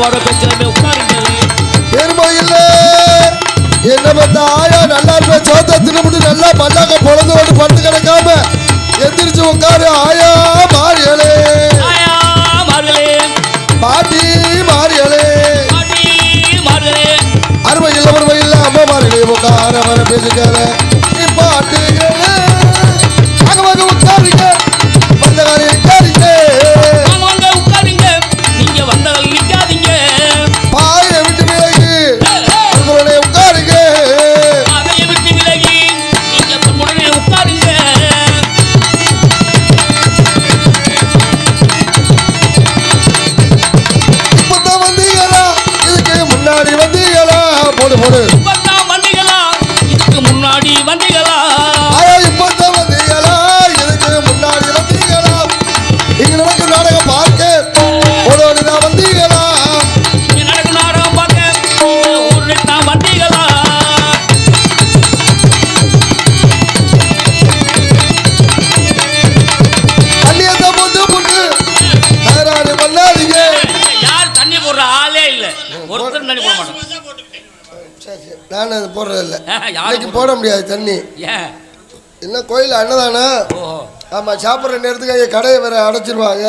அம்மாவோட பேச்சலமே உட்காருங்க. பெருமை இல்ல என்ன பார்த்தா ஆயா நல்லா இருப்ப சோத்த தின்னு நல்லா பல்லாக்க பொழுது வந்து பட்டு கிடக்காம எந்திரிச்சு உட்காரு. ஆயா மாறியலே பாட்டி மாறியலே அருமை இல்ல உரிமை இல்ல அம்மா மாறியலே உட்கார வர பேசுக்கார பாட்டு அங்க வாங்க உட்காருங்க வந்தகாரி உட்காருங்க உட்காருங்க நீங்க வந்தவங்க நிக்காதீங்க பாய விட்டு விலகி உடனே உட்காருங்க அதைய விட்டு விலகி நீங்க உடனே உட்காருங்க. இப்பதான் வந்தீங்களா இதுக்கு முன்னாடி வந்தீங்களா போடு போடு இப்பதான் வந்தீங்களா இதுக்கு முன்னாடி வந்தீங்களா இப்பதான் வந்தீங்களா இதுக்கு முன்னாடி வந்தீங்களா இங்க நடக்கும் நாடகம் பார்க்க ஒரு வந்தீங்களா இங்க நடக்கும் நாடகம் பார்க்க ஒரு தான் வந்தீங்களா தண்ணியத்தை போட்டு போட்டு தகராறு பண்ணாதீங்க. யார் தண்ணி போடுற ஆளே இல்ல ஒருத்தர் தண்ணி போட மாட்டோம். நான் அது போடுறதில்ல யாருக்கு இன்னைக்கு போட முடியாது தண்ணி ஏன் என்ன கோயில் அன்னதானா ஆமாம் சாப்பிட்ற நேரத்துக்கு அங்கே கடையை வேற அடைச்சிருவாங்க.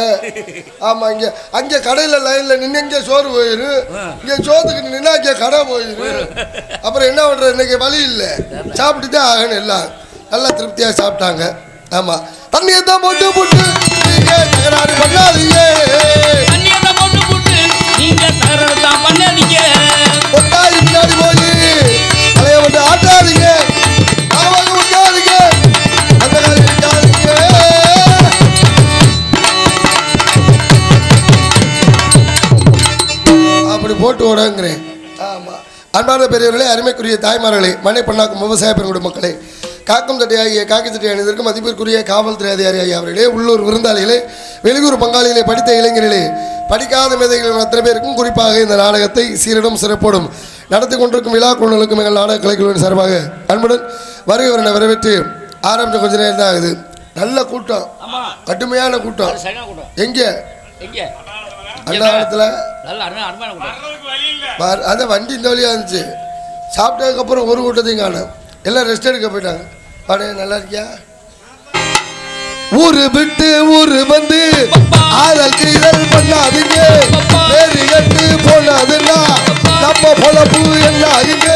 ஆமாம் இங்கே அங்கே கடையில் லைனில் நின்று இங்கே சோறு போயிரு இங்கே சோத்துக்கு நின்னா இங்கே கடை போயிரு அப்புறம் என்ன பண்ணுறது இன்னைக்கு வழி இல்லை சாப்பிட்டு தான் ஆகணும் எல்லாம் நல்லா திருப்தியாக சாப்பிட்டாங்க. ஆமாம் தண்ணியை தான் போட்டு போட்டு நீங்கள் தகராறு பண்ணாதீங்க நீங்க தகராறு தான் பண்ணாதீங்க ஒட்டாயி பின்னாடி போய் தலைய வந்து ஆட்டாதீங்க அவங்க விட்டாதீங்க அந்த காலம் விட்டாதீங்க. அப்படி போட்டு ஓடங்கிறேன். ஆமாம் அன்பான பெரியவர்களே அருமைக்குரிய தாய்மார்களே மண்ணை பண்ணாக்கும் விவசாய பெருங்குடி மக்களே காக்கும் தட்டையாகிய காக்கி தட்டை அணிந்திருக்கும் மதிப்பிற்குரிய காவல்துறை அதிகாரி ஆகிய அவர்களே உள்ளூர் விருந்தாளிகளே வெளியூர் பங்காளிகளே படித்த இளைஞர்களே படிக்காத மேதைகள் அத்தனை பேருக்கும் குறிப்பாக இந்த நாடகத்தை சீரிடம் சிறப்போடும் நடத்தி கொண்டிருக்கும் விழா குழுக்களுக்கும் எங்கள் நாடக கலைக்குழுவின் சார்பாக அன்புடன் வருகிறவரை வரவேற்று ஆரம்பித்த கொஞ்ச நேரம் தான் ஆகுது. நல்ல கூட்டம் கடுமையான கூட்டம். எங்கே அந்த காலத்தில் அதான் வண்டி இந்த வழியாக இருந்துச்சு. சாப்பிட்டதுக்கப்புறம் ஒரு கூட்டத்தையும் காணும் எல்லாம் ரெஸ்ட் எடுக்க போயிட்டாங்க. பாடே நல்லா இருக்கியா ஊரு விட்டு ஊரு வந்து ஆதல் கீழல் பண்ணாதீங்க வேறு கட்டு போனாதுன்னா நம்ம பொழப்பு என்ன ஆகுங்க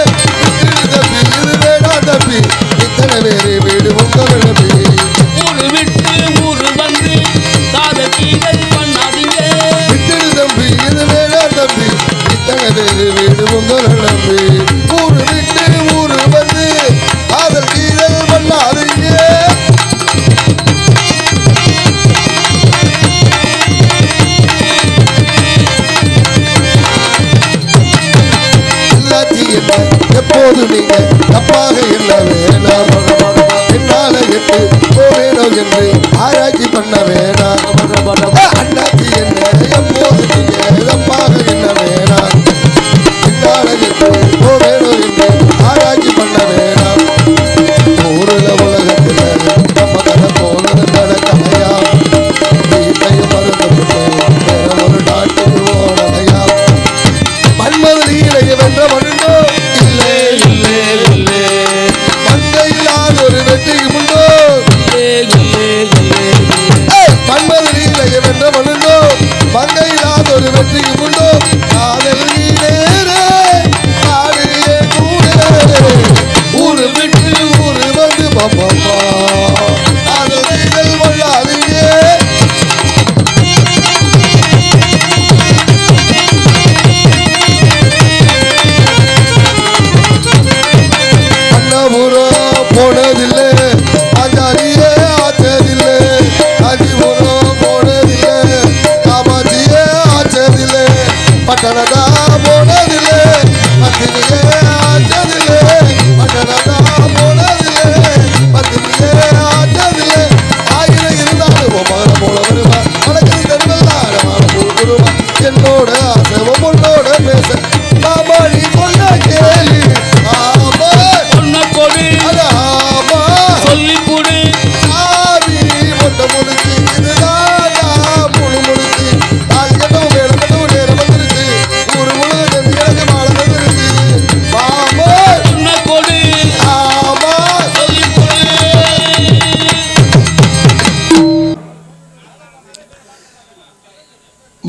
தம்பி இது வேணா தம்பி இத்தனை பேரு வீடு உங்கள் நம்பி ஊரு விட்டு ஊரு வந்து ஆதல் கீழல் பண்ணாதீங்க விட்டுடு தம்பி இது வேணா தம்பி இத்தனை பேரு வீடு உங்கள் நம்பி ஊரு விட்டு ஊரு வந்து ஆதல் கீழல் பண்ணாதீங்க எப்போது நீங்க தப்பாக என்ன வேணாம் என்னால எட்டு வேணும் என்று ஆராய்ச்சி பண்ண வேணாம் அண்ணாச்சி என்ன எப்போது நீங்க தப்பாக என்ன வேணாம் என்னால எட்டு வேணும் என்று ஆராய்ச்சி பண்ண வேணாம் ஊருல உலகத்துல நம்ம கதை போனது நடக்கலையா வீட்டையும் மறந்துவிட்டு வேற ஒரு நாட்டுக்கு ஓடலையா மன்மது நீலைய வென்ற மண்ணோ ஒரு வெற்றிக்கு முன்னோ மன்மது நீலைய வென்ற மண்ணோ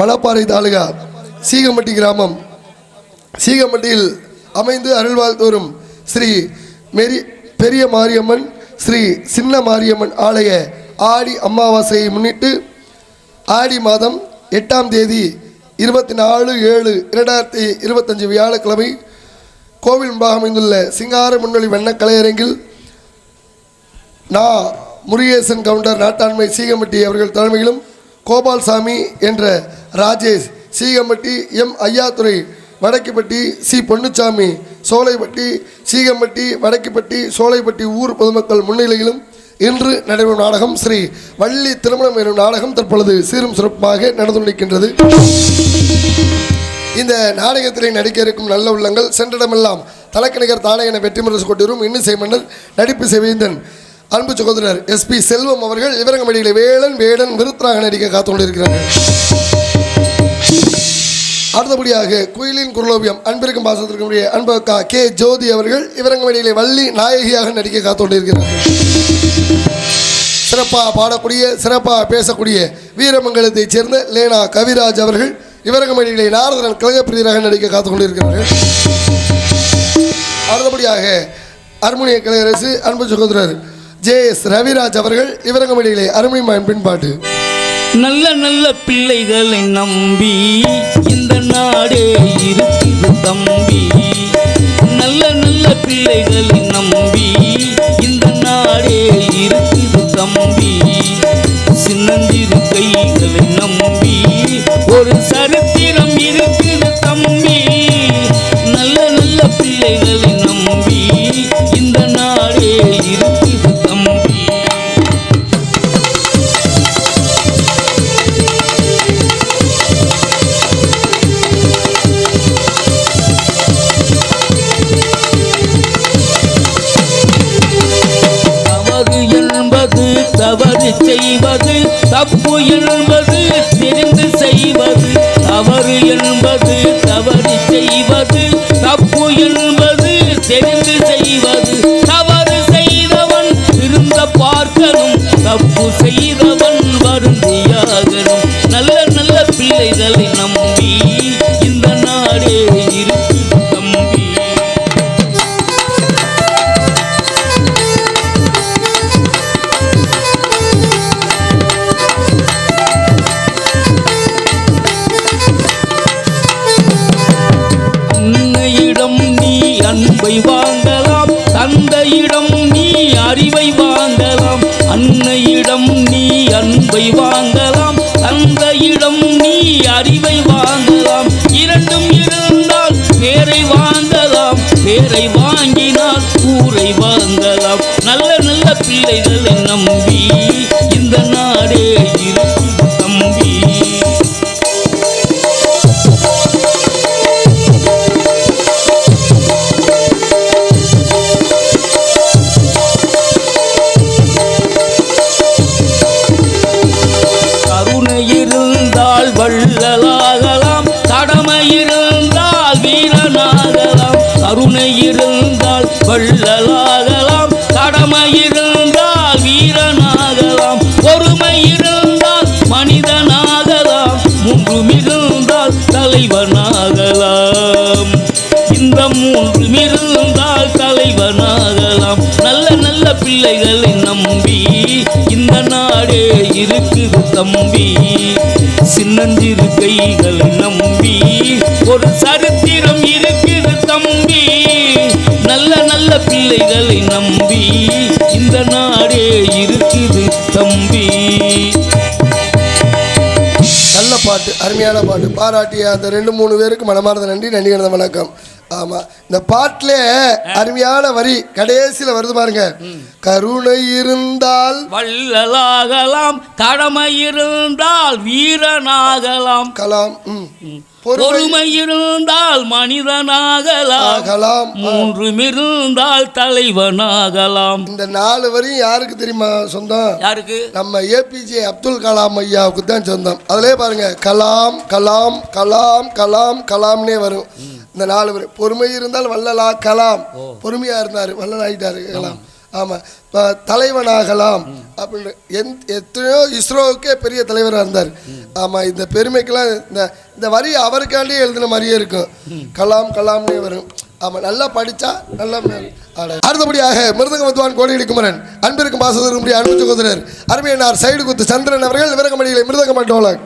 மணப்பாறை தாலுகா சீகம்பட்டி கிராமம். சீகம்பட்டியில் அமைந்து அருள்வாழ்த்து வரும் ஸ்ரீ பெரிய மாரியம்மன் ஸ்ரீ சின்ன மாரியம்மன் ஆலய ஆடி அமாவாசையை முன்னிட்டு ஆடி மாதம் 8ஆம் தேதி 24/7/2025 வியாழக்கிழமை கோவில் முன்பாக அமைந்துள்ள சிங்கார முன்னொழி வண்ண கலையரங்கில் முருகேசன் கவுண்டர் நாட்டாண்மை சீகம்பட்டி அவர்கள் தலைமையிலும் கோபால்சாமி என்ற ராஜேஷ் சீகம்பட்டி எம் ஐயாத்துறை வடக்கிப்பட்டி சி பொன்னுச்சாமி சோலைப்பட்டி சீகம்பட்டி வடக்கிப்பட்டி சோலைப்பட்டி ஊர் பொதுமக்கள் முன்னிலையிலும் இன்று நடைபெறும் நாடகம் ஸ்ரீ வள்ளி திருமணம் எனும் நாடகம் தற்பொழுது சீரும் சிறப்பாக நடந்து கொண்டிருக்கின்றது. இந்த நாடகத்திலே நடிக்க இருக்கும் நல்ல உள்ளங்கள் சென்றிடமெல்லாம் தலக்கணிகர் தானே என வெற்றி முரசு கொண்டிரும் இன்னிசை மன்னர் நடிப்பு செவேந்தன் அன்பு சகோதரர் SP செல்வம் அவர்கள் இவரங்கமடியிலே வேடன் விருத்தராக நடிக்க காத்து கொண்டிருக்கிறார்கள். அடுத்தபடியாக குயிலின் குரலோவியம் அன்பிற்கும் பாசத்திற்கும் அன்பு அக்கா K ஜோதி அவர்கள் இவரங்கமடியிலே வள்ளி நாயகியாக நடிக்க காத்து கொண்டிருக்கிறார்கள். சிறப்பாக பாடக்கூடிய சிறப்பாக பேசக்கூடிய வீரமங்கலத்தைச் சேர்ந்த லேனா கவிராஜ் அவர்கள் இவரங்கமடியிலே நாரதன் கழகப்பிரியராக நடிக்க காத்து கொண்டிருக்கிறார்கள். அடுத்தபடியாக ஹார்மோனிய கலையரசு அன்பு சகோதரர் JS ரவிராஜ் அவர்கள் இவரங்கமடியிலே அருமையின் பின்பாட்டு. நல்ல நல்ல பிள்ளைகளை நம்பி இந்த நாடே இருக்குது தம்பி. நல்ல நல்ல பிள்ளைகளை நம்பி இந்த நாடே இருக்குது தம்பி. சின்னஞ்சிறு கைகளை நம்பி ஒரு சரித்திரம் இருக்குது தம்பி. நல்ல நல்ல பிள்ளைகளை நம்பி இந்த நாடே இருக்குது தம்பி. தவறு செய்வது தப்பு என்பது தெரிந்து செய்வது. தவறு என்பது தவறு செய்வது தப்பு என்பது தெரிந்து செய்வது. தவறு செய்தவன் திருந்த பார்க்கணும் தப்பு செய்தவன் வருந்தியாகணும். நல்ல நல்ல பிள்ளைகளை நம்பி இந்த நாடே இருக்கு தம்பி. அன்பை வாங்கலாம் தந்தையிடம் நீ அறிவை வாங்கலாம். அன்னையிடம் நீ அன்பை வாங்கலாம் தந்தையிடம் நீ அறிவை வாங்கலாம். இரண்டும் இருந்தால் பேரை வாங்கலாம் பேரை வாங்கினால் ஊரை வாங்கலாம். நல்ல நல்ல பிள்ளைகளை நம்பி இந்த நாடே இருக்கு தம்பி. வள்ளலாகலாம் கடமை இருந்தால் வீரனாகலாம். கருணை இருந்தால் வள்ளலாகலாம் கடமை இருந்தால் வீரனாகலாம். பொறுமை இருந்தால் மனிதனாகலாம் மூன்றும் இருந்தால் தலைவனாகலாம். இந்த மூன்றும் இருந்தால் தலைவனாகலாம். நல்ல நல்ல பிள்ளைகளை நம்பி இந்த நாடே இருக்குது தம்பி. சின்னஞ்சிறு கைகளை நம்பி ஒரு சரித்திரம் இருக்குது தம்பி. நல்ல நல்ல பிள்ளைகளை நம்பி இந்த நாடே இருக்குது தம்பி. நல்ல பாட்டு, அருமையான பாட்டு. பாராட்டிய அந்த 2-3 பேருக்கு மனமார்ந்த நன்றி கலந்த வணக்கம். ஆமாம், இந்த பாட்டில் அருமையான வரி கடைசியில் வருது பாருங்க. கருணை இருந்தால் வள்ளலாகலாம் கடமை இருந்தால் வீரனாகலாம். கலாம் பொறுமை இருந்தால் மனிதனாகலாம் மூன்றும் இருந்தால் தலைவனாகலாம். இந்த 4 வரையும் யாருக்கு தெரியுமா சொந்தம்? யாருக்கு? நம்ம APJ அப்துல் கலாம் ஐயாவுக்கு தான் சொந்தம். அதிலே பாருங்க கலாம் கலாம் கலாம் கலாம் கலாம்னே வரும். இந்த 4 வரி பொறுமை இருந்தால் வள்ளலா கலாம் பொறுமையா இருந்தாரு வள்ளலாயிட்டாரு கலாம். ஆமாம் இப்போ தலைவனாகலாம் அப்படின்னு எத்தனையோ இஸ்ரோவுக்கே பெரிய தலைவராக இருந்தார். ஆமாம் இந்த பெருமைக்கெல்லாம் இந்த வரி அவருக்காண்டி எழுதின மாதிரியே இருக்கும். கலாம் கலாம்னே வரும். ஆமாம் நல்லா படித்தா நல்லா அடுத்தபடியாக மிருதங்க வித்வான் கோடியடி குமரன் அன்பிற்கும் பாசத்திற்கும் அன்பு சகோதரர் அருமையனார் சைடு குத்து சந்திரன் அவர்கள் விரகமடிகளை மிருதங்க மண்டோலக்.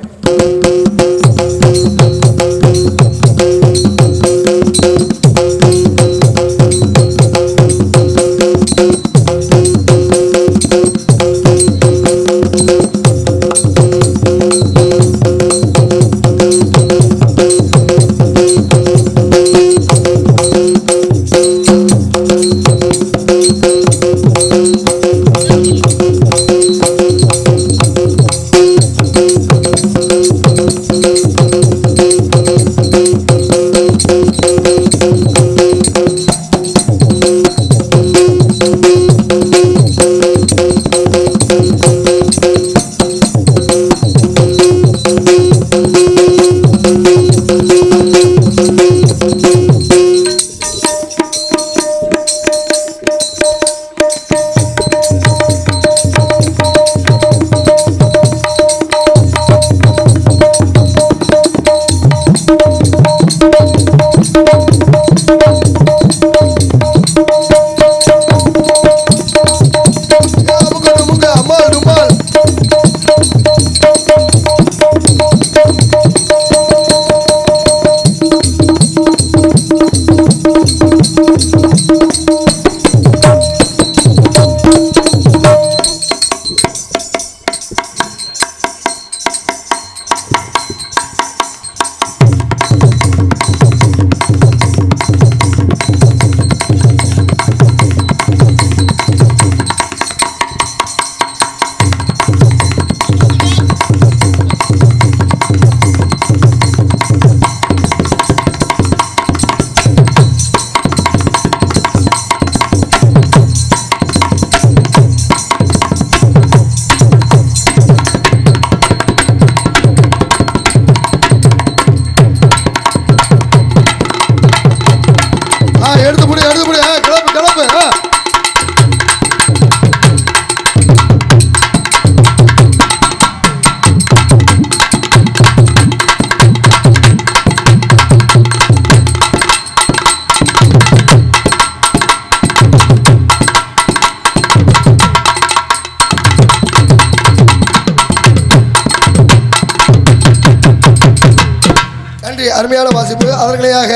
அருமையான வாசிப்பு. அதற்கனையாக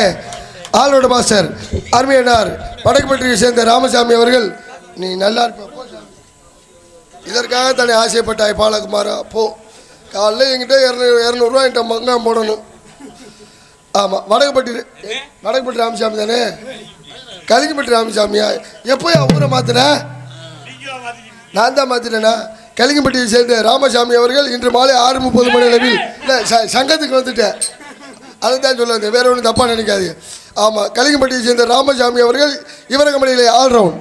ஆளோட மாஸ்டர் அருமையனார் வடக்குப்பட்டியை சேர்ந்த ராமசாமி அவர்கள் நீ நல்லா இருப்ப இதற்காக தன்னை ஆசைப்பட்டாய் பாலகுமாரா போ. காலைல என்கிட்ட 200 என்கிட்ட மங்காம் போடணும். ஆமாம் வடக்குப்பட்டி ராமசாமி தானே கலிங்கப்பட்டி ராமசாமியா? எப்போ ஊரை மாத்தின? நான் தான் மாத்தினேண்ணா. கலிங்கப்பட்டியை சேர்ந்த ராமசாமி அவர்கள் இன்று மாலை 6:30 மணி அளவில் இல்லை சங்கத்துக்கு வந்துட்டேன். அதுதான் சொல்ல வந்தேன், வேற ஒன்றும் தப்பாக நினைக்காது. ஆமாம் கலிங்கப்பட்டியை சேர்ந்த ராமசாமி அவர்கள் இவரகமடியிலே ஆல்ரவுண்ட்.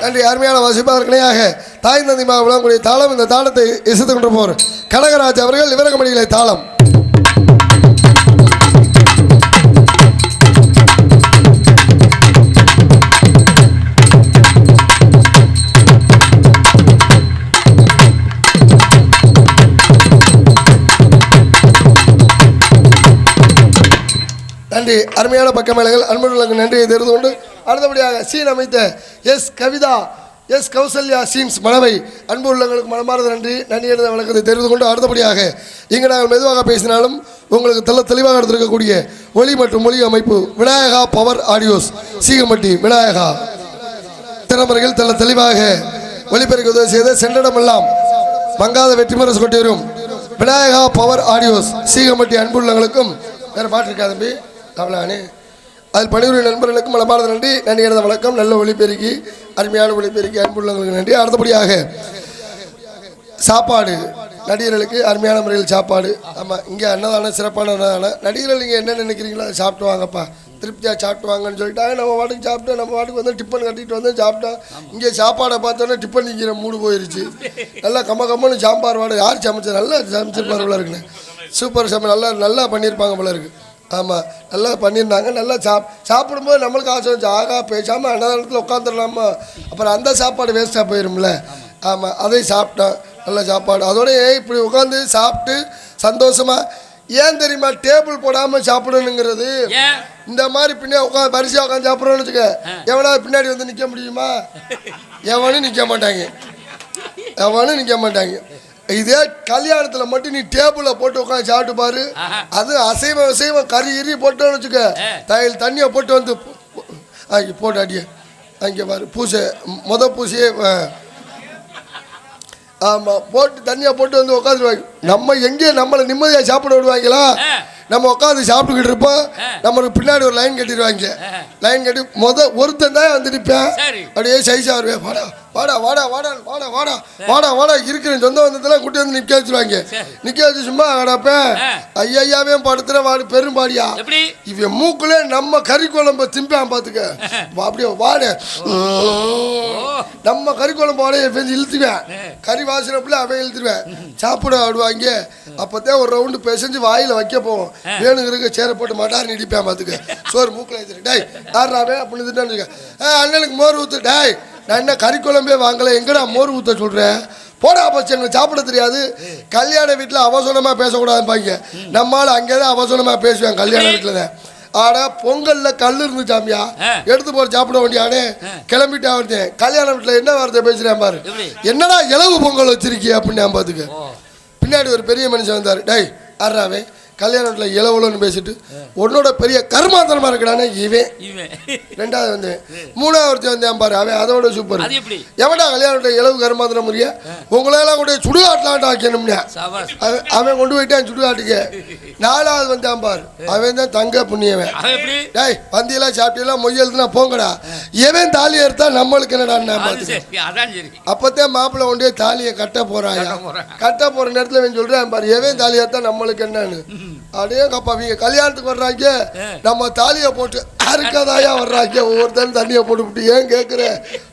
நன்றி. அருமையான வாசிப்பதற்கனையாக தாய் நந்தி விளங்கக்கூடிய தாளம். இந்த தாளத்தை இசைத்து கொண்டு போர் கனகராஜ் அவர்கள் இவரகமடிகளை தாளம். நன்றி. அருமையான பக்கமேளங்கள் அன்பர்களுக்கு நன்றியை தெரிந்து கொண்டு அடுத்தபடியாக சீன் அமைத்த S Kavitha S Kausalya scenes மனவை அன்பு உள்ளங்களுக்கு மனமார்ந்த நன்றி எழுத வழக்கத்தை தெரிந்து கொண்டு அடுத்தபடியாக இங்கு நாங்கள் மெதுவாக பேசினாலும் உங்களுக்கு தெளிவாக எடுத்திருக்கக்கூடிய ஒலி மற்றும் மொழி அமைப்பு விநாயகா பவர் ஆடியோஸ் சீகம்பட்டி விநாயகா திறமறைகள் தெளிவாக ஒலிபெருக்க உதவி செய்த சென்றடமெல்லாம் மங்காத வெற்றி முரசு கொட்டிவரும் விநாயகா பவர் ஆடியோஸ் சீகம்பட்டி அன்புள்ளவங்களுக்கும் வேறு பாட்டு இருக்கா தம்பி அவளானே அதில் பணிபுரியும் நண்பர்களுக்கும் மனமார்ந்த நன்றி. நன்றி எழுத வணக்கம். நல்ல ஒளிபெருக்கி அருமையான ஒளிபெருக்கி அன்புள்ளவங்களுக்கு நன்றி. அடுத்தபடியாக சாப்பாடு நடிகர்களுக்கு அருமையான முறையில் சாப்பாடு. ஆமாம், இங்கே அன்னதானம் சிறப்பான அன்னதானம். நடிகர்கள் நீங்கள் என்ன நினைக்கிறீங்களோ அதை சாப்பிட்டு வாங்கப்பா, திருப்தியாக சாப்பிட்டு வாங்கன்னு சொல்லிட்டாங்க. நம்ம வாட்டுக்கு சாப்பிட்டோம், நம்ம வாட்டுக்கு வந்து டிஃபன் கட்டிட்டு வந்து சாப்பிட்டோம். இங்கே சாப்பாடை பார்த்தோன்னே டிஃபன் நிற்கிற மூடு போயிருச்சு. நல்லா கம்மன்னு சாம்பார் வாடகை யார் சமைச்சா நல்லா சமைச்சிருப்பார் போல இருக்குண்ணே. சூப்பர் நல்லா பண்ணியிருப்பாங்க போல இருக்குது. ஆமாம், நல்லா பண்ணியிருந்தாங்க. நல்லா சாப்பிடும்போது நம்மளுக்கு ஆசை வச்சு ஆகா பேசாமல் அன்னதானத்தில் உட்காந்துடலாமா, அப்புறம் அந்த சாப்பாடு வேஸ்ட்டாக போயிடும்ல. ஆமாம், அதை சாப்பிட்டோம். நல்ல சாப்பாடு. அதோட இப்படி உட்காந்து சாப்பிட்டு சந்தோஷமாக ஏன் தெரியுமா டேபிள் போடாமல் சாப்பிடணுங்கிறது. இந்த மாதிரி பின்னாடி உட்காந்து வரிசையாக உட்காந்து சாப்பிட்றோன்னு வச்சுக்க, எவனாவது பின்னாடி வந்து நிற்க முடியுமா? எவனும் நிற்க மாட்டாங்க. இதே கல்யாணத்தில் மட்டும் நீ டேபிளில் போட்டு உட்காந்து சாப்பிட்டு பாரு. அது அசைவம் கறி போட்டோன்னு வச்சுக்க, தண்ணியை போட்டு வந்து போட்டு அடிய அங்கே பாரு பூசை பூசையே. ஆமாம், போட்டு தண்ணியாக போட்டு வந்து உட்காந்துருவாங்க. நம்ம எங்கேயும் நம்மளை நிம்மதியாக சாப்பிட விடுவாங்களா? நம்ம உட்காந்து சாப்பிட்டுக்கிட்டு இருப்போம். நம்மளுக்கு பின்னாடி ஒரு லைன் கட்டிடுவாங்க. லைன் கட்டி ஒருத்தன் தான் வந்து நிற்பேன். அப்படியே சைஸாக வருவேன். வாடா இருக்கிற சொந்த வந்ததெல்லாம் கூட்டி வந்து நிற்க வச்சுருவாங்க. நிற்க வச்சு சும்மா கிடப்பேன். ஐயாவே படுத்துற பெரும்பாடியா இவன் மூக்குலே நம்ம கறி குழம்பு திம்பான் பார்த்துக்க. அப்படியே நம்ம கறி குழம்பு வாடையை இழுத்துவேன். கறி வாசனை பிள்ளை அவன் இழுத்துருவேன். சாப்பிட ஆடுவாங்க. அப்போதான் ஒரு ரவுண்டு பிசைஞ்சு வாயில் வைக்க போவோம். வேணுங்கிறக்க சேரை போட்டு மாட்டார் இடிப்பேன் பார்த்துக்க. சோறு மூக்கில் வச்சுரு டாய் யாராவே அப்படின்னு திட்டான்னு அண்ணனுக்கு மோர் ஊற்று. டாய் நான் என்ன கறி குழம்பே வாங்கலை, எங்கடா மோர் ஊற்ற சொல்கிறேன்? போடா பச்சு, எங்களுக்கு சாப்பிட தெரியாது. கல்யாண வீட்டில் அவசரமாக பேசக்கூடாதுப்பாங்க. நம்மளால் அங்கே தான் அவசரமாக பேசுவேன் கல்யாண வீட்டில் தான். ஆனா பொங்கல்ல கல் இருந்துச்சாமியா, எடுத்து போற சாப்பிட வேண்டியானே கிளம்பிட்டா வந்தேன். கல்யாண வீட்டில் என்ன வார்த்தை பேசுறேன் பாரு, என்னடா இலவு பொங்கல் வச்சிருக்கிய அப்படின்னு நான் பார்த்துக்க. பின்னாடி ஒரு பெரிய மனுஷன் வந்தார். டை ஆறாவே கல்யாண வீட்டில் இலவுலன்னு பேசிட்டு உன்னோட பெரிய கர்மாந்தரமா இருக்கிறானே இவன். ரெண்டாவது வந்து மூணாவது வந்தேன் பாரு, அவன் அதோட சூப்பர். எவன்டா கல்யாண வீட்டில் இலவு கர்மாந்திரம் முறைய உங்களெல்லாம் கூட சுடுகாட்டலான்ட்டு ஆக்கணும்னா அவன் கொண்டு போயிட்டான் சுடுகாட்டுக்கு. நாலாவது வந்தான் பாரு, அவன் தான் தங்க புண்ணியவன். டேய் வந்தியெல்லாம் சாப்பிட்டெல்லாம் மொய்யெழுதுனா போங்கடா, எவன் தாலி எடுத்தா நம்மளுக்கு என்னடா பார்த்து. அப்பத்தான் மாப்பிள்ளை கொண்டே தாலியை கட்ட போறாயா. கட்ட போற நேரத்தில் இவன் சொல்றான் பாரு, எவன் தாலி எடுத்தா நம்மளுக்கு என்னன்னு. அப்படியே கப்பா அவங்க கல்யாணத்துக்கு வர்றாங்க, நம்ம தாலியை போட்டு அறுக்கதாயா வர்றாங்க. ஒவ்வொருத்தரும் தண்ணியை போட்டு ஏன் கேட்குற,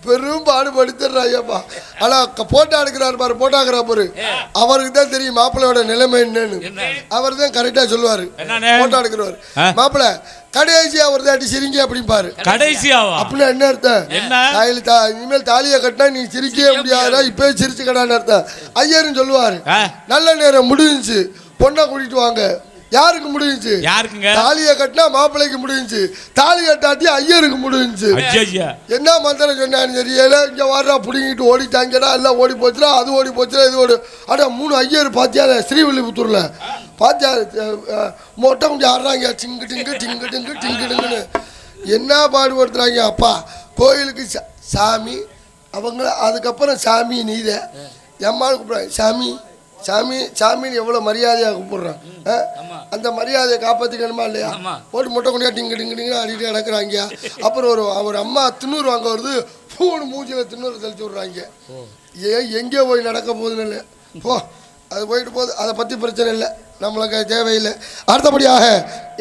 பெரும் பாடுபடுத்துறாங்கப்பா. ஆனால் போட்டோ எடுக்கிறாரு பாரு, போட்டாக்குறா பாரு, அவருக்கு தான் தெரியும் மாப்பிள்ளையோட நிலைமை என்னன்னு. அவர் தான் கரெக்டா சொல்லுவாரு. போட்டோ எடுக்கிறவர் மாப்பிள்ளை கடைசியா ஒரு தாட்டி சிரிங்க அப்படிம்பாரு. கடைசியாவா அப்படின்னா என்ன அர்த்தம்? இனிமேல் தாலியை கட்டினா நீ சிரிக்கவே முடியாதா, இப்பவே சிரிச்சு கடான்னு அர்த்தம். ஐயர்னு சொல்லுவாரு. நல்ல நேரம் முடிஞ்சுச்சு, பொண்ணை கூட்டிட்டு வாங்க. யாருக்கு முடிஞ்சுச்சு? தாலியை கட்டினா மாப்பிள்ளைக்கு முடிஞ்சுச்சு, தாலி கட்டாட்டி ஐயருக்கு முடிஞ்சுச்சு. என்ன மந்திரம் சொன்னான்னு தெரியல. இங்க வர்றா புடிங்கிட்டு ஓடிட்டாங்கடா, எல்லாம் ஓடி போச்சுடா, அது ஓடி போச்சுடா, இது ஓடி. ஆனா 3 ஐயர் பாத்தியா ஸ்ரீவில்லிபுத்தூர்ல பாத்தியா மொட்டை கொஞ்சம் ஆடுறாங்க, டிங்கு டிங்கு டிங்கு டிங்கு டிங்கு டிங்குன்னு என்ன பாடுபடுத்துறாங்க. அப்பா கோயிலுக்கு சாமி அவங்க, அதுக்கப்புறம் சாமி நீத எம்மாள் கூப்பிடுறாங்க. சாமி சாமி சாமின்னு எவ்வளோ மரியாதையாக கூப்பிடுறான். அந்த மரியாதையை காப்பாற்றிக்கணுமா இல்லையா? போட்டு மொட்டை கொண்டியா டிங்கு டிங்கு டிங்கு அடிட்டு கிடக்குறாங்க. அப்புறம் ஒரு அம்மா திண்ணூறு வாங்க வருது, பூணு மூஞ்சியில் திண்ணூறு தெளிச்சு விட்றாங்க. எங்கே போய் நடக்க போகுதுன்னு இல்லை, போ அது போயிட்டு போகுது, அதை பற்றி பிரச்சனை இல்லை, நம்மளுக்கு தேவையில்லை. அடுத்தபடியாக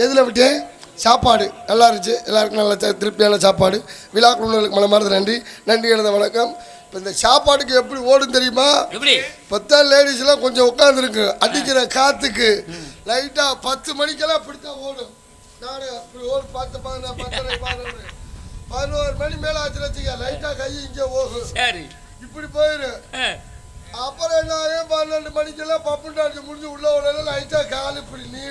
எதில் விட்டேன்? சாப்பாடு நல்லா இருந்துச்சு, எல்லாருக்கும் நல்ல திருப்தியான சாப்பாடு. விழா குழுக்களுக்கு மனமார்ந்த நன்றி. நன்றி எழுத வணக்கம். இப்போ இந்த சாப்பாட்டுக்கு எப்படி ஓடும் தெரியுமா? பத்தா லேடிஸ்லாம் கொஞ்சம் உட்காந்துருக்கு, அடிக்கிற காற்றுக்கு லைட்டாக 10 மணிக்கெல்லாம் இப்படித்தான் ஓடும். நான் அப்படி ஓடு பார்த்து 11 மணி மேலே ஆச்சுன்னு வச்சுக்க, லைட்டாக கை இங்கே போகும், இப்படி போயிரு. அப்புறம் என்ன 12 மணிக்கெல்லாம் பப்புண்டா முடிஞ்சு உள்ள உடனே லைட்டா கால் இப்படி நீளு,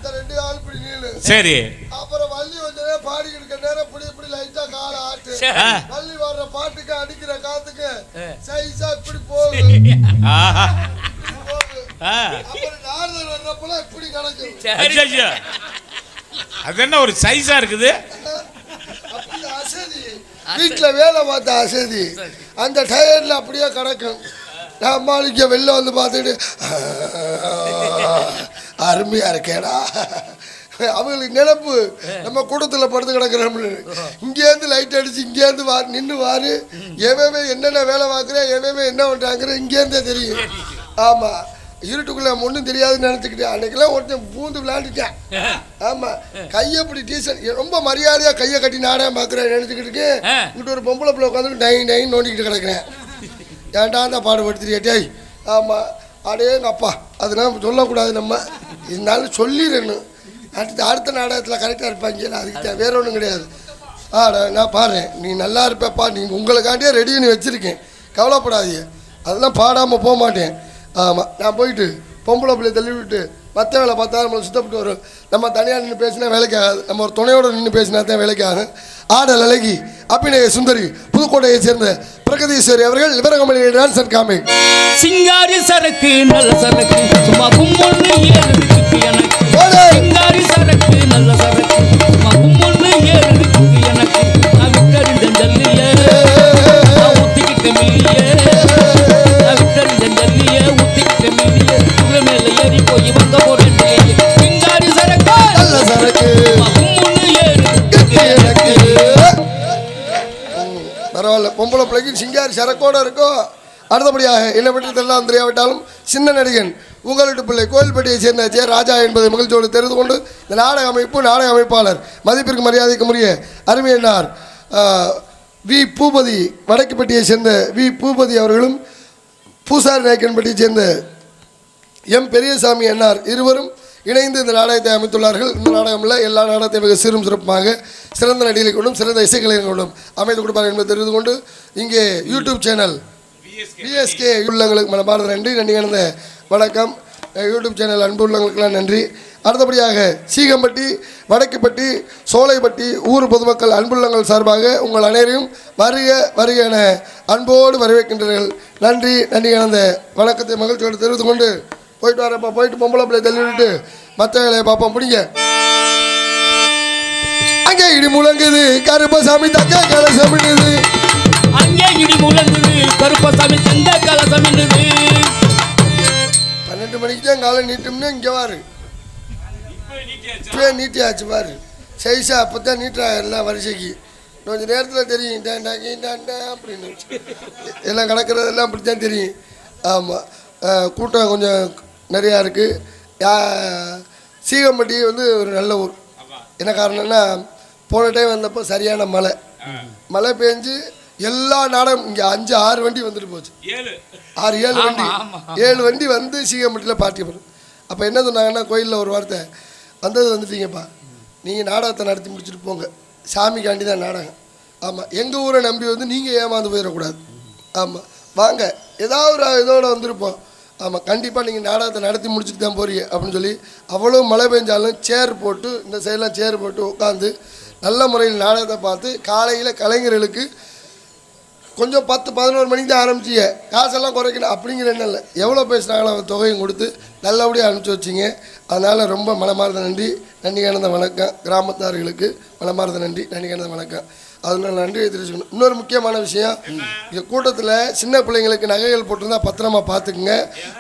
2 கால் இப்படி நீளு. சரி, அப்புறம் வள்ளி வந்தனே பாடிக்கிட்டு இருக்க நேரம் இப்படி இப்படி லைட்டா கால ஆட்டு. வள்ளி வர்ற பாட்டுக்கு அடிக்கிற காத்துக்கு சைஸா இப்படி போகுது. அப்புறம் இப்படி கிடக்கும். ஐயா, அது என்ன ஒரு சைஸா இருக்குது? வீட்டுல வேலை பார்த்த அசதி அந்த டயர்ல அப்படியே கிடக்கும். நம்மளுக்கு வெளில வந்து பார்த்துட்டு அருமையா இருக்கேடா. அவங்களுக்கு நினைப்பு நம்ம கூட்டத்துல படுத்து கிடக்குறோம்னு. இங்கேருந்து லைட் அடிச்சு இங்கேருந்து நின்று வாரு, எவவே என்னென்ன வேலை பார்க்குறேன், எவவே என்ன பண்றாங்கிற இங்கேருந்தே தெரியும். ஆமா, இருட்டுக்குள்ள ஒன்றும் தெரியாதுன்னு நினச்சிக்கிட்டேன். அன்னைக்கெல்லாம் ஒருத்தன் பூந்து விளையாண்டுட்டேன். ஆமாம், கையை இப்படி டீசல் ரொம்ப மரியாதையாக கையை கட்டி நாடகம் பார்க்குறேன் நினச்சிக்கிட்டு இங்கிட்ட ஒரு பொம்பளை பிள்ளை உட்காந்து டைன் டைன் நோண்டிக்கிட்டு கிடக்கிறேன். ஏன்டா தான் பாடுபடுத்துறியாட்டே. ஆமாம், அடே எங்கள் அப்பா அதெல்லாம் சொல்லக்கூடாது, நம்ம இருந்தாலும் சொல்லிடணும். அடுத்த நாடகத்தில் கரெக்டாக இருப்பாங்க, அதுக்கு வேற ஒன்றும் கிடையாது. நான் பாடுறேன், நீ நல்லா இருப்பேப்பா, நீங்கள் உங்களுக்காண்டியே ரெடி பண்ணி வச்சுருக்கேன், கவலைப்படாதீங்க, அதெல்லாம் பாடாமல் போக மாட்டேன். ஆமாம், நான் போயிட்டு பொம்பளை பிள்ளைய தள்ளி விட்டு மற்ற வேலை பார்த்தா நம்மளை சுத்தப்பட்டு வரும். நம்ம தனியாக நின்று பேசினா வேலைக்கு ஆகாது, நம்ம ஒரு துணையோடு நின்று பேசினா தான் வேலைக்கு ஆகும். ஆடல் அழகி அபிநய சுந்தரி புதுக்கோட்டையை சேர்ந்த பிரகதீஸ்வரி அவர்கள் விவரகமணி டான்ஸ் அண்ட் காமிக். சிங்காரி சரக்கு நல்ல சரக்கு சும்மா கும்மொன்னு ஏறுதுக்கு எனக்கு. சிங்காரி சரக்கு நல்ல சரக்கு சும்மா கும்மொன்னு ஏறுதுக்கு எனக்கு. நான் விட்டறிந்த ஜல்லிய நான் ஊத்திக்கிட்ட மில்லிய, நான் விட்டறிந்த ஜல்லிய ஊத்திக்கிட்ட மில்லிய, உள்ள மேல ஏறி போய் வந்த போறேன். சிங்காரி சரக்கு நல்ல சரக்கு கும்மொன்னு ஏறுதுக்கு எனக்கு. பரவாயில்ல, பொம்பளை பிள்ளைக்கு சிங்காரி சரக்கோடு இருக்கும். அடுத்தபடியாக என்ன பற்றியதெல்லாம் தெரியாவிட்டாலும் சின்ன நடிகன் உங்கள் வீட்டு பிள்ளை கோயில்பட்டியை சேர்ந்த ஜே ராஜா என்பதை மகிழ்ச்சியோடு தெரிந்து கொண்டு இந்த நாடக அமைப்பு நாடக அமைப்பாளர் மதிப்பிற்கு மரியாதைக்கு உரிய அருமையன்னார் வி பூபதி வடக்குப்பட்டியை சேர்ந்த வி பூபதி அவர்களும் பூசாரி நாயக்கன்பட்டியை சேர்ந்த எம் பெரியசாமி அன்னார் இருவரும் இணைந்து இந்த நாடகத்தை அமைத்துள்ளார்கள். இந்த நாடகமில் எல்லா நாடகத்தையும் மிக சீரும் சிறப்பாக சிறந்த நடிகளை கொண்டும் சிறந்த இசைக்கலைஞர்கள் கொண்டும் அமைத்து கொடுப்பார்கள் என்பதை தெரிந்து கொண்டு இங்கே யூடியூப் சேனல் பிஎஸ்கே உள்ளங்களுக்கு மனமார்ந்த நன்றி. நன்றி கலந்த வணக்கம். யூடியூப் சேனல் அன்பு உள்ளவங்களுக்கெல்லாம் நன்றி. அடுத்தபடியாக சீகம்பட்டி வடக்குப்பட்டி சோலைப்பட்டி ஊர் பொதுமக்கள் அன்புள்ளங்கள் சார்பாக உங்கள் அனைவரையும் வருக வருக என அன்போடு வரவேற்கின்றீர்கள். நன்றி. நன்றி கலந்த வணக்கத்தை மகிழ்ச்சியோடு தெரிவித்து கொண்டு போயிட்டு வரப்பா. போயிட்டு பொம்பளை பிள்ளை தள்ளி விட்டுட்டு மற்ற வேலையை பார்ப்போம். பிடிங்க. அங்கே இடி முழங்குது கருப்பசாமி தக்க கலசமிடுது, அங்கே இடி முழங்குது கருப்பசாமி தங்க கலசமிடுது. 12 மணிக்கு தான் காலை நீட்டோம்னா இங்கே வாரு, இப்போ நீட்டியாச்சு பாரு. சைஸா அப்போ தான் நீட்டாக எல்லாம் வரிசைக்கு கொஞ்சம் நேரத்தில் தெரியும் அப்படின்னு எல்லாம் கிடக்கிறதெல்லாம் அப்படி தான் தெரியும். ஆமாம், கூட்டம் கொஞ்சம் நிறையா இருக்குது. சீகம்பட்டி வந்து ஒரு நல்ல ஊர். என்ன காரணம்னா போன டைம் வந்தப்போ சரியான மழை பெஞ்சு எல்லா நாடகம் இங்கே 5-6 வண்டி வந்துட்டு போச்சு. 7 வண்டி வந்து சீகம்பட்டியில் பார்ட்டி பண்ணும். அப்போ என்ன சொன்னாங்கன்னா கோயிலில் ஒரு வார்த்தை வந்தது வந்துட்டீங்கப்பா, நீங்கள் நாடகத்தை நடத்தி முடிச்சுட்டு போங்க, சாமிக்காண்டி தான் நாடகம். ஆமாம், எங்கள் ஊரை நம்பி வந்து நீங்கள் ஏமாந்து போயிடக்கூடாது. ஆமாம், வாங்க ஏதாவது ஒரு இதோட வந்துருப்போம். ஆமாம், கண்டிப்பாக நீங்கள் நாடகத்தை நடத்தி முடிச்சுட்டு தான் போறீங்க அப்படின்னு சொல்லி அவ்வளோ மழை பெஞ்சாலும் சேர் போட்டு இந்த சைடெலாம் சேர் போட்டு உட்காந்து நல்ல முறையில் நாடகத்தை பார்த்து காலையில் கலைஞர்களுக்கு கொஞ்சம் 10-11 மணிக்கு தான் ஆரம்பிச்சிங்க, காசெல்லாம் குறைக்கணும் அப்படிங்கிற எண்ணம் இல்லை. எவ்வளோ பேசுனாங்களோ அவன் தொகையும் கொடுத்து நல்லபடியாக அனுப்பிச்சி வச்சிங்க. அதனால் ரொம்ப மனமார்ந்த நன்றி. நன்றி கலந்த வணக்கம். கிராமத்தார்களுக்கு மனமார்ந்த நன்றி, நன்றி கலந்த வணக்கம். அதனால நன்றியை தெரிவிச்சுக்கணும். இன்னொரு முக்கியமான விஷயம், இங்கே கூட்டத்தில் சின்ன பிள்ளைங்களுக்கு நகைகள் போட்டிருந்தா பத்திரமா பார்த்துக்குங்க,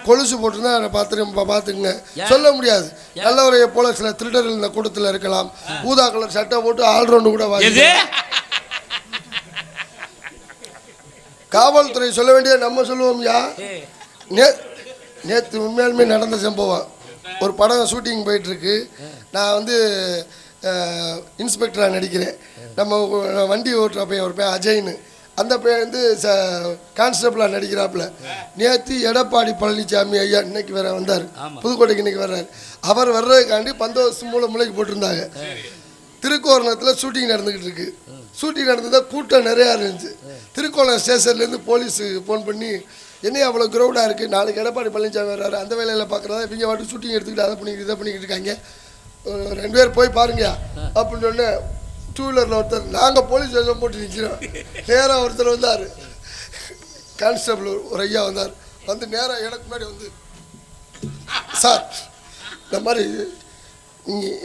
கொலுசு போட்டிருந்தா பார்த்துக்குங்க. சொல்ல முடியாது, நல்லவரையை போல சில திருடர்கள் இந்த கூட்டத்தில் இருக்கலாம். ஊதா கலர் சட்டை போட்டு ஆல்ரவுண்டு கூட வாங்கி காவல்துறை சொல்ல வேண்டிய நம்ம சொல்லுவோம்யா. நேற்று உண்மையாலுமே நடந்த சம்பவம். ஒரு படம் ஷூட்டிங் போயிட்டுருக்கு. நான் வந்து இன்ஸ்பெக்டராக நடிக்கிறேன். நம்ம வண்டி ஓட்டுற பையன் ஒரு பையன் அஜய்னு, அந்த பையன் வந்து கான்ஸ்டபிளாக நடிக்கிறாப்புல. நேற்று எடப்பாடி பழனிசாமி ஐயா இன்னைக்கு வேற வந்தார், புதுக்கோட்டைக்கு இன்னைக்கு வர்றாரு. அவர் வர்றதுக்காண்டி பந்தோபஸ்து மூளைக்கு போட்டிருந்தாங்க. திருக்கோரணத்தில் ஷூட்டிங் நடந்துக்கிட்டு இருக்கு. ஷூட்டிங் நடந்ததாக கூட்டம் நிறையா இருந்துச்சு. திருக்கோணம் ஸ்டேஷன்லேருந்து போலீஸுக்கு ஃபோன் பண்ணி என்ன அவ்வளோ க்ரௌடாக இருக்குது, நாளைக்கு எடப்பாடி பழனிசாமி வர்றாரு, அந்த வேலையில் பார்க்குறதா இவங்க வாட்டி ஷூட்டிங் எடுத்துக்கிட்டு அதை பண்ணிக்கிட்டு இதை பண்ணிக்கிட்டு இருக்காங்க, 2 பேர் போய் பாருங்க அப்படின்னு சொன்ன 2 வீலரில் ஒருத்தர், நாங்கள் போலீஸ் ஸ்டேஷன் போட்டு நிற்கிறோம். நேராக ஒருத்தர் வந்தார், கான்ஸ்டபிள் ஒரு ஐயா வந்தார். வந்து நேராக எனக்கு முன்னாடி வந்து, சார் இந்த மாதிரி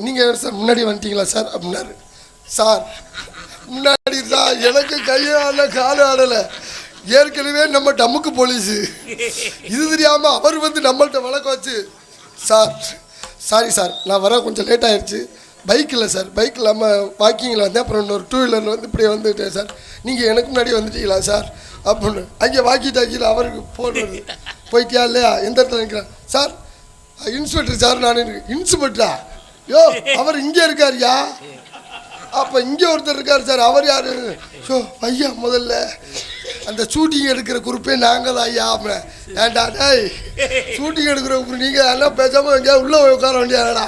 நீங்கள் சார் முன்னாடி வந்துட்டீங்களா சார் அப்படின்னாரு. சார் முன்னாடி தான் எனக்கு கையால கால ஆடலை, ஏற்கனவே நம்ம டம்முக்கு போலீஸு, இது தெரியாமல் அவர் வந்து நம்மள்கிட்ட வழக்கம் வச்சு, சார் சாரி சார் நான் வர கொஞ்சம் லேட் ஆகிடுச்சு, பைக் இல்லை சார், பைக் இல்லாமல் வாக்கிங்கில் வந்தேன், அப்புறம் இன்னொரு 2 வீலரில் வந்து இப்படியே வந்துவிட்டேன் சார், நீங்கள் எனக்கு முன்னாடி வந்துட்டீங்களா சார் அப்படின்னு அங்கே வாக்கி டாக்கியில் அவருக்கு போடுறது. போயிட்டியா இல்லையா, எந்த இடத்துல நிற்கிறேன் சார், இன்ஸ்பெக்டர் சார் நான் இன்ஸ்பெக்டரா, யோ அவர் இங்கே இருக்காருயா, அப்போ இங்கே ஒருத்தர் இருக்கார் சார், அவர் யார், ஸோ ஐயா முதல்ல அந்த ஷூட்டிங் எடுக்கிற குரூப்பே நாங்கள் தான் ஐயா. அப்படின் ஏன்டா டேய், ஷூட்டிங் எடுக்கிற குரூப் நீங்கள் எல்லாம் பேசாமல் எங்கேயா உள்ளே உட்கார வேண்டியாடா,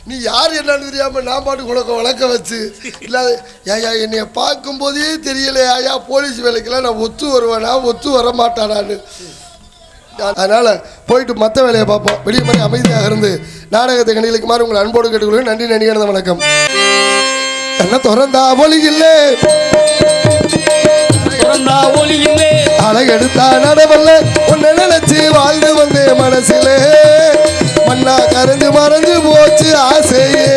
நீ யார் என்னன்னு தெரியாமல் நான் பாட்டுக்கு உனக்கு வழக்க வச்சு இல்லாத ஏயா என்னைய பார்க்கும்போதே தெரியலையா ஐயா, போலீஸ் வேலைக்கெல்லாம் நான் ஒத்து வருவேனா ஒத்து வர மாட்டானான்னு. அதனால் போயிட்டு மற்ற வேலையை பார்ப்போம். வெளியே மாதிரி அமைதியாக இருந்து நாடகத்தை கணிகளுக்கு மாதிரி உங்களை அன்போடு கேட்டுக்கொள்வேன். நன்றி நடிகர் வணக்கம். என்ன திறந்தா ஒளி இல்லை, அழகெடுத்தா நடவல்ல, உன்னை நினைச்சு வாழ்ந்து வந்தே மனசிலே, மண்ணா கரைஞ்சு மறைஞ்சு போச்சு ஆசையே.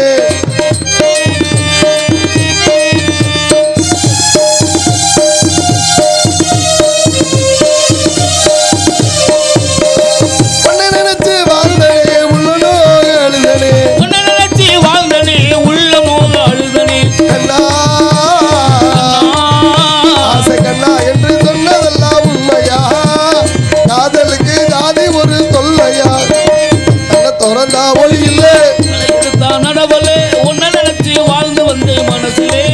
உன்னை நினைச்சு வாழ்ந்தனே உள்ளனோ அழுதனே, உன்னை நினைச்சு வாழ்ந்தனே உள்ளமோ அழுதனே, கண்ணா ஆசை கண்ணா என்று சொன்னதெல்லாம் உண்மையா, காதலுக்கு ஜாதி ஒரு தொல்லையா, என்ன திறந்தா ஒளி இல்லை, நடவலே, உன்னை நினைச்சு வாழ்ந்து வந்து மனசிலே,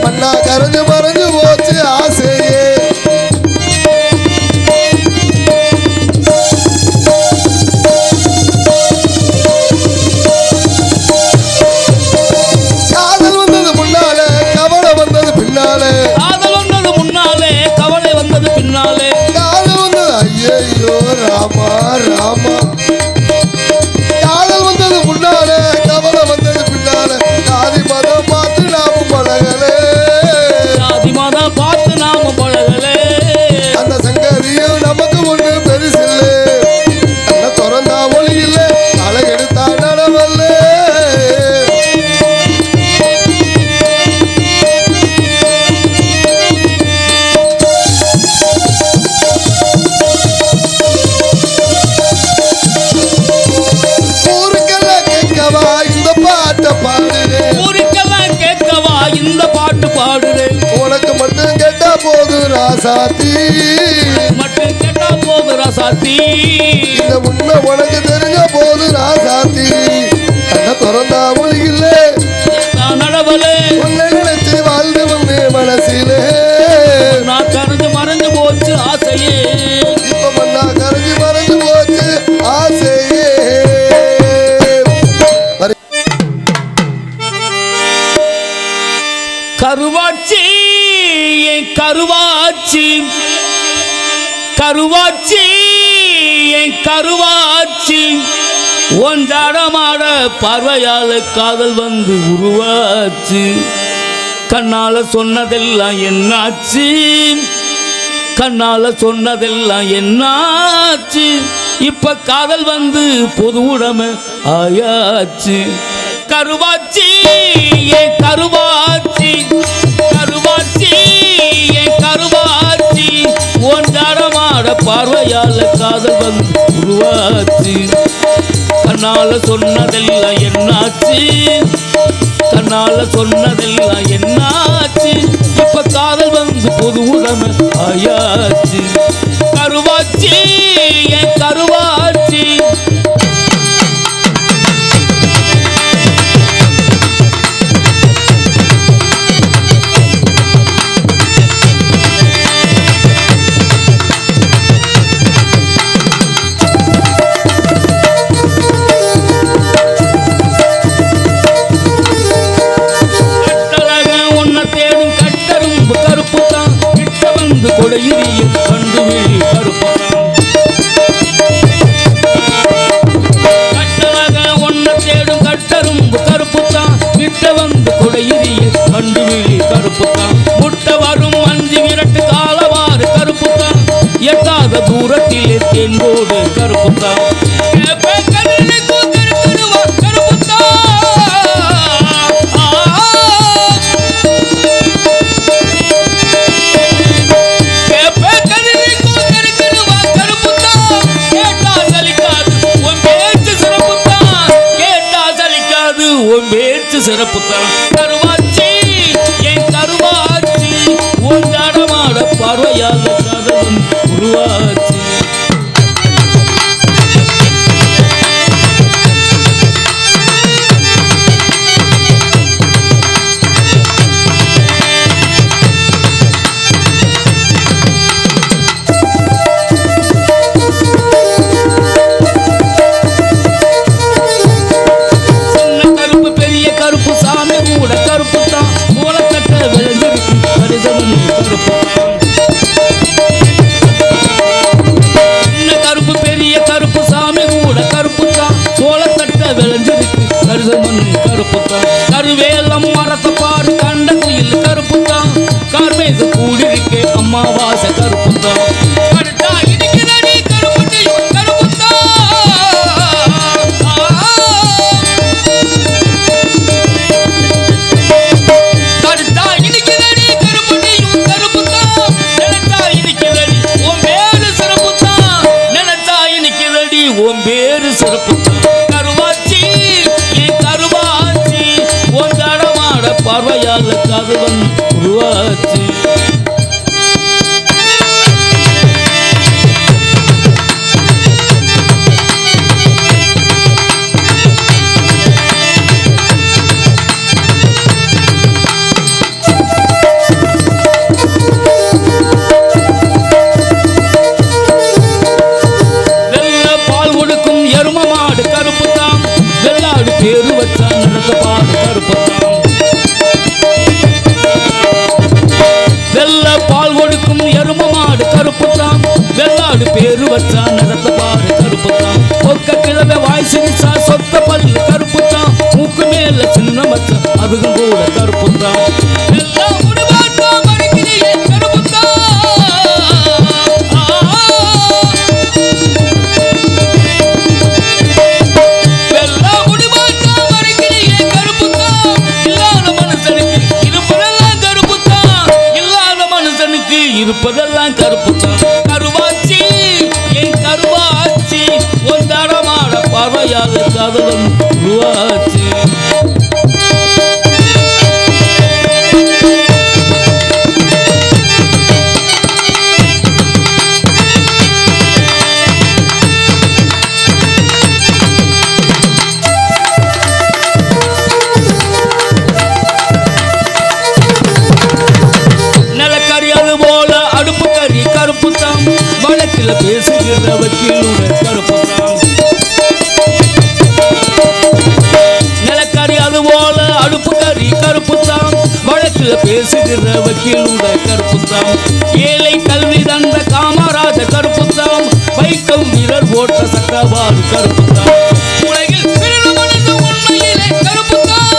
மண்ணா கரைஞ்சு மறைஞ்சு போச்சு ஆசையே. காதல் வந்தது முன்னாலே, கவலை வந்தது பின்னாலே, காதல் வந்தது முன்னாலே, கவலை வந்தது பின்னாலே, காதல் வந்தது ஐயோ ராமா ராமா, காதல் வந்தது முன்னாலே, கவலை வந்தது பின்னாலே, ஜாதி மதம் பார்த்து நாமும் பழகலே, ஜாதி மதம் பார்த்து நாம பழகலே, அந்த சங்கதியும் நமக்கு ஒன்று பெருசில்லை, என்ன திறந்தா ஒளி இல்லை, அலை எடுத்தா நடவல்ல. ஊருக்கெல்லாம் கேட்கவா இந்த பாட்டை பாடுறேன், ஊருக்கெல்லாம் கேட்கவா இந்த பாட்டு பாடுறேன், உனக்கு மட்டும் கேட்டா போது ராசாத்தி, மட்டும் கேட்டா போது ராசாத்தி, இந்த உண்மை உனக்கு தெரிஞ்ச போது ராசாத்தி, என்ன திறந்தா ஒளி இல்லை, நான் நடவலே, உன்னை நினைச்சு வாழ்ந்து வந்து மனசிலே, நான் கரைஞ்சு மறைஞ்சு போச்சு ஆசையே, இப்ப மண்ணா கரைஞ்சு மறைஞ்சு போச்சு ஆசையே. கருவாச்சி என் கருவாச்சி, கருவாச்சி என் கருவாச்சி, ஒன்றாடமாட பார்வையால காதல் வந்து உருவாச்சு, கண்ணால சொன்னதெல்லாம் என்னாச்சு, கண்ணால சொன்னதெல்லாம் என்னாச்சு, இப்ப காதல் வந்து பொது உடைமை ஆயாச்சு. கருவாச்சி என் கருவாச்சி, கருவாச்சி என் கருவாச்சி, ஒன்றாடமாட பார்வையால காதல் வந்து உருவாச்சு, கண்ணால சொன்னதெல்லாம் என்னாச்சு, கண்ணால சொன்னதெல்லாம் என்னாச்சு, இப்ப காதல் வந்து பொது உடைமை ஆயாச்சு. கருவாச்சி என் கருவாச்சி. கொடையிரியும் கண்டு விழி கருப்பணம், சிறப்பு தான் கருவாச்சி என் கருவாச்சி உன் தடமாட பார்வையால் காதலன் உருவாச்சி கருவேலம் மரத்தை பாரு கண்ட குயில் கருப்புத்தான் கார்மேக கூடிருக்கே அம்மாவாசை கருப்புத்தான் உன் பேரு சிறப்புத்தான் கருவாச்சி என் கருவாச்சி உன் தடமாட பார்வையால் காதலன் உருவாச்சி பேரு வச்சா நடந்த பாடு கருப்பத்தான் வெள்ள பால் கொடுக்கும் எரும மாடு கருப்புத்தான் வெள்ளாடு பேரு வச்சா நடந்த பாடு கருப்புத்தான் ஒக்க கிழமை வாய் சிரிச்சா சொத்த பல்லு கருப்புத்தான் மூக்கு மேல சின்ன மச்சா அதுவும் கூட கருப்புத்தான் இருப்பதெல்லாம் கருப்புத்தான் கருவாச்சி என் கருவாச்சி உன் தடமாட பார்வையால் காதலன் உருவாச்சி வழக்கில் பேசுகிற வக்கீலுடன் கருப்புத்தான் நிலக்கரி அது போல அடுப்பு கறி கருப்புத்தான் வழக்கில் பேசுகிற வக்கீலுடன் கருப்புத்தான் ஏழை கல்வி தந்த காமராஜ கருப்புத்தான் வைக்கம் வீரர் ஓட்ட சக்கரவாறு கருப்புத்தான் உலகில் உண்மையிலே கருப்புத்தான்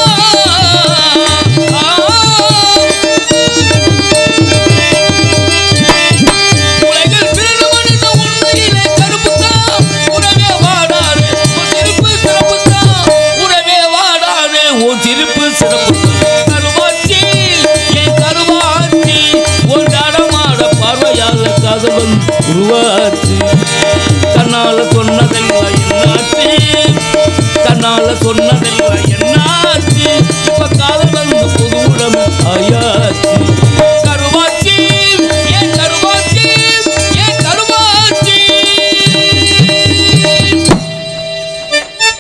உருவாச்சு கண்ணால சொன்னதெல்லாம் என்னாச்சு கண்ணால சொன்னதெல்லாம்